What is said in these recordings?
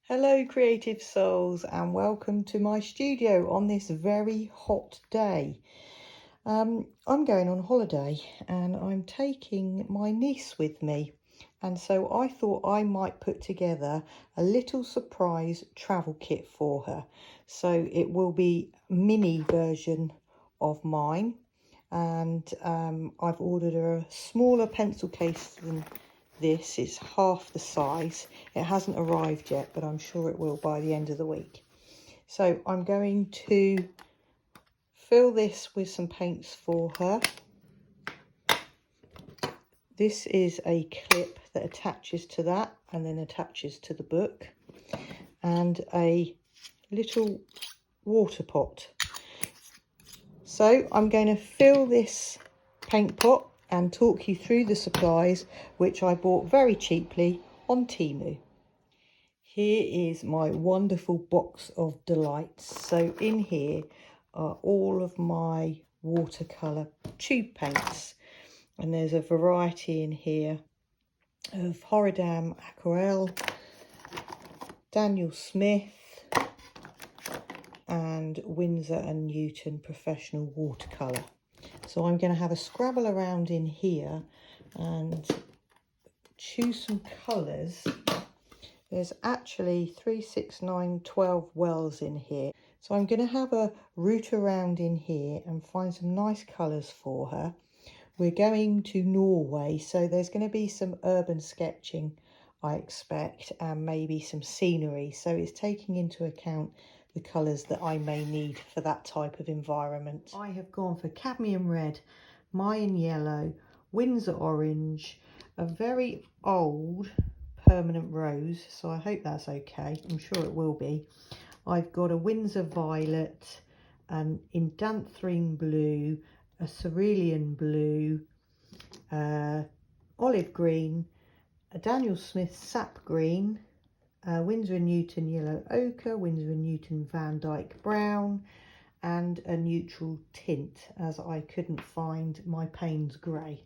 Hello creative souls, and welcome to my studio on this very hot day. I'm going on holiday and I'm taking my niece with me, and so I thought I might put together a little surprise travel kit for her. So it will be a mini version of mine, and I've ordered her a smaller pencil case than this. Is half the size. It hasn't arrived yet, but I'm sure it will by the end of the week. So I'm going to fill this with some paints for her. This is a clip that attaches to that and then attaches to the book, and a little water pot. So I'm going to fill this paint pot and talk you through the supplies, which I bought very cheaply on TEMU. Here is my wonderful box of delights. So in here are all of my watercolour tube paints, and there's a variety in here of Horadam Aquarelle, Daniel Smith and Winsor & Newton Professional Watercolour. So I'm going to have a scrabble around in here and choose some colours. There's actually 3, 6, 9, 12 wells in here. So I'm going to have a root around in here and find some nice colours for her. We're going to Norway, so there's going to be some urban sketching, I expect, and maybe some scenery. So it's taking into account the colours that I may need for that type of environment. I have gone for cadmium red, Mayan yellow, Windsor orange, a very old permanent rose, so I hope that's okay. I'm sure it will be. I've got a Windsor violet, an indanthrine blue, a cerulean blue, olive green, a Daniel Smith sap green, Winsor & Newton yellow ochre, Winsor & Newton Van Dyke brown, and a neutral tint, as I couldn't find my Payne's grey.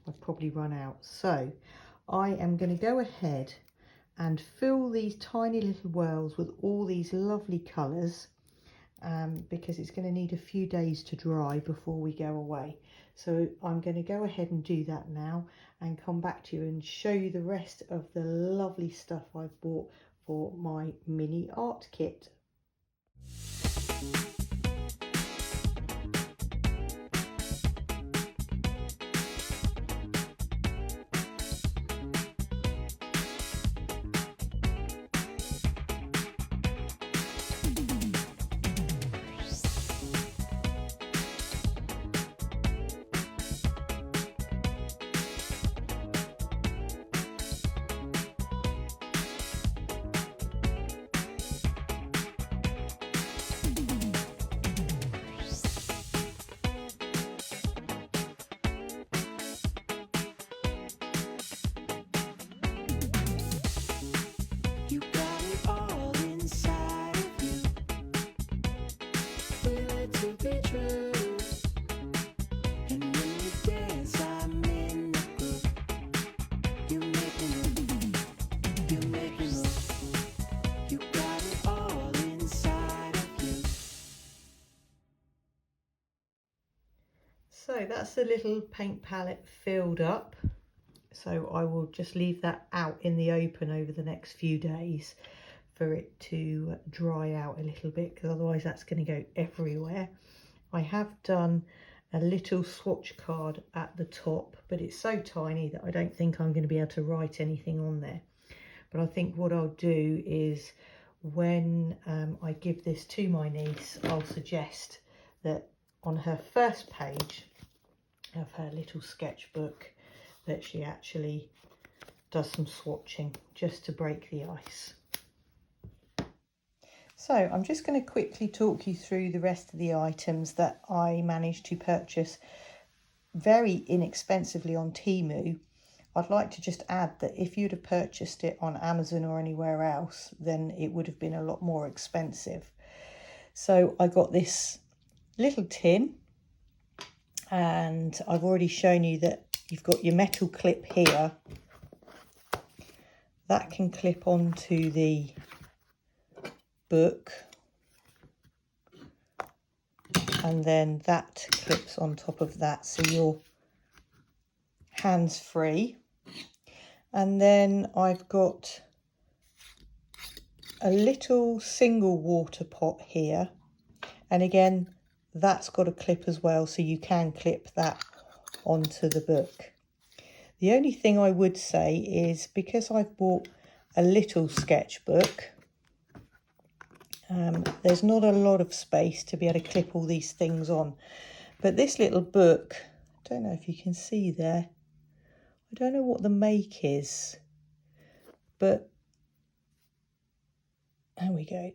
I've probably run out. So I am going to go ahead and fill these tiny little wells with all these lovely colours, because it's going to need a few days to dry before we go away. So I'm going to go ahead and do that now and come back to you and show you the rest of the lovely stuff I've bought for my mini art kit. So that's the little paint palette filled up. So I will just leave that out in the open over the next few days for it to dry out a little bit, because otherwise that's going to go everywhere. I have done a little swatch card at the top, but it's so tiny that I don't think I'm going to be able to write anything on there. But I think what I'll do is, when I give this to my niece, I'll suggest that on her first page of her little sketchbook that she actually does some swatching just to break the ice. So I'm just going to quickly talk you through the rest of the items that I managed to purchase very inexpensively on TEMU. I'd like to just add that if you'd have purchased it on Amazon or anywhere else, then it would have been a lot more expensive. So I got this little tin, and I've already shown you that you've got your metal clip here. That can clip onto the book, and then that clips on top of that, so you're hands free. And then I've got a little single water pot here, and again that's got a clip as well, so you can clip that onto the book. The only thing I would say is, because I've bought a little sketchbook, there's not a lot of space to be able to clip all these things on. But this little book, I don't know if you can see there, I don't know what the make is, but there we go.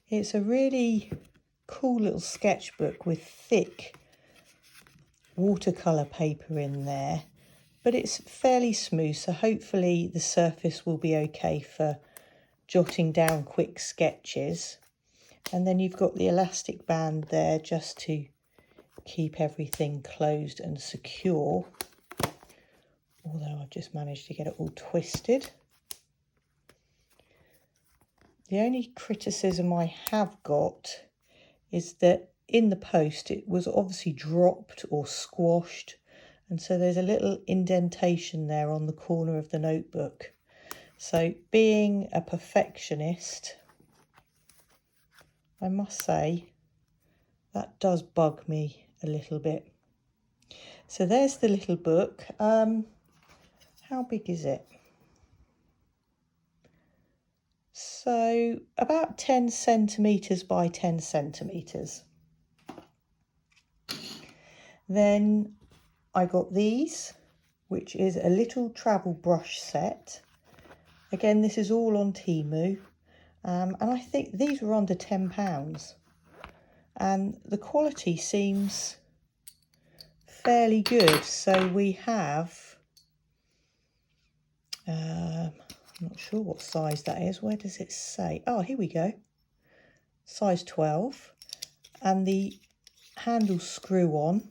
It's a really cool little sketchbook with thick watercolour paper in there, but it's fairly smooth, so hopefully the surface will be okay for jotting down quick sketches. And then you've got the elastic band there just to keep everything closed and secure, although I've just managed to get it all twisted. The only criticism I have got is that in the post it was obviously dropped or squashed, and so there's a little indentation there on the corner of the notebook. So being a perfectionist, I must say that does bug me a little bit. So there's the little book. How big is it? So about 10 centimetres by 10 centimetres. Then I got these, which is a little travel brush set. Again, this is all on TEMU, and I think these were under £10, and the quality seems fairly good. So we have, I'm not sure what size that is. Where does it say? Oh, here we go. Size 12, and the handles screw on.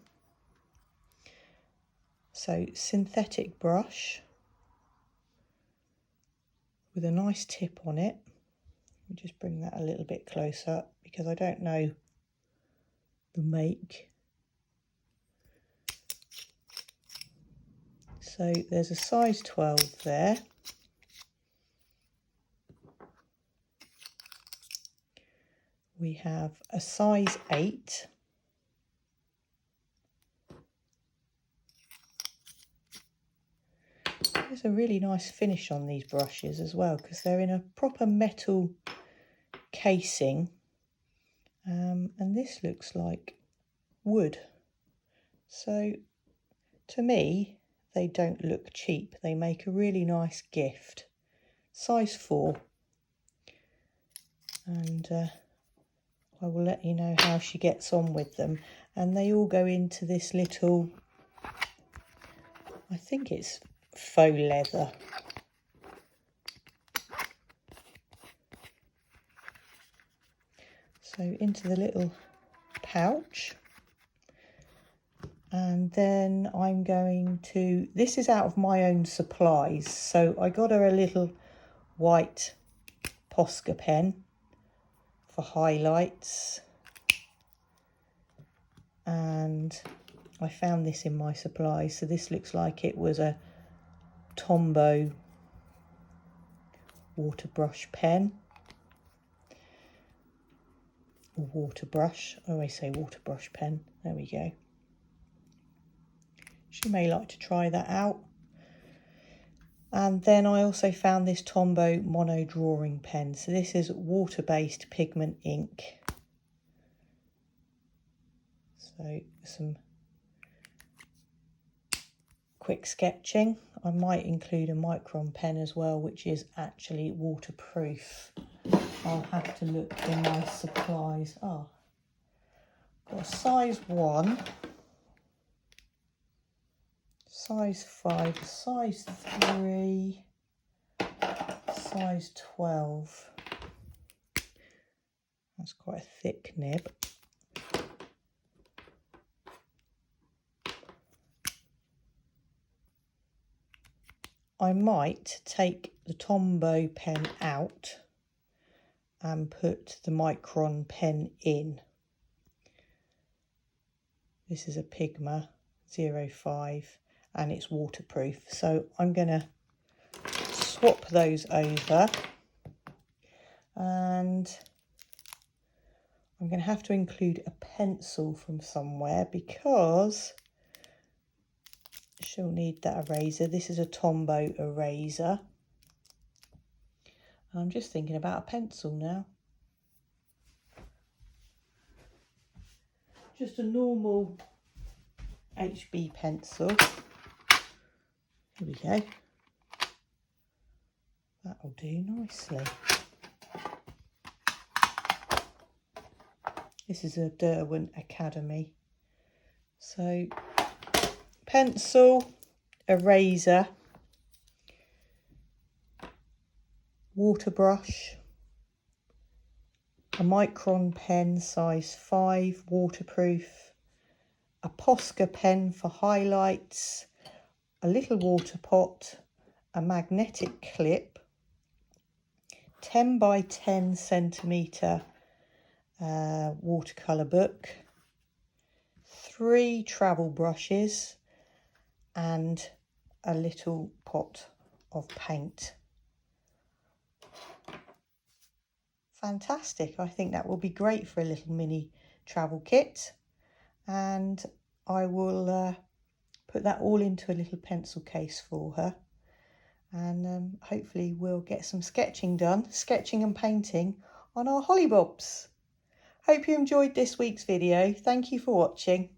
So synthetic brush with a nice tip on it. Let me just bring that a little bit closer because I don't know the make. So there's a size 12 there. We have a size 8. There's a really nice finish on these brushes as well, because they're in a proper metal casing, and this looks like wood. So to me, they don't look cheap. They make a really nice gift. Size 4. And I will let you know how she gets on with them. And they all go into this little, I think it's faux leather. So into the little pouch. And then I'm going to, this is out of my own supplies. So I got her a little white Posca pen for highlights. And I found this in my supplies. So this looks like it was a Tombow water brush pen. Or water brush. I always say water brush pen. There we go. She may like to try that out. And then I also found this Tombow mono drawing pen. So this is water-based pigment ink. So some quick sketching. I might include a micron pen as well, which is actually waterproof. I'll have to look in my supplies. Oh, got a size 1, size 5, size 3, size 12. That's quite a thick nib. I might take the Tombow pen out and put the Micron pen in. This is a Pigma 05 and it's waterproof. So I'm going to swap those over, and I'm going to have to include a pencil from somewhere because she'll need that eraser. This is a Tombow eraser. I'm just thinking about a pencil now. Just a normal HB pencil. Here we go. That'll do nicely. This is a Derwent Academy. So pencil, eraser, water brush, a Micron pen size 5 waterproof, a Posca pen for highlights, a little water pot, a magnetic clip, 10 by 10 centimetre watercolour book, 3 travel brushes and a little pot of paint. Fantastic. I think that will be great for a little mini travel kit, and I will put that all into a little pencil case for her, and hopefully we'll get some sketching done, sketching and painting on our hollybobs. Hope you enjoyed this week's video. Thank you for watching.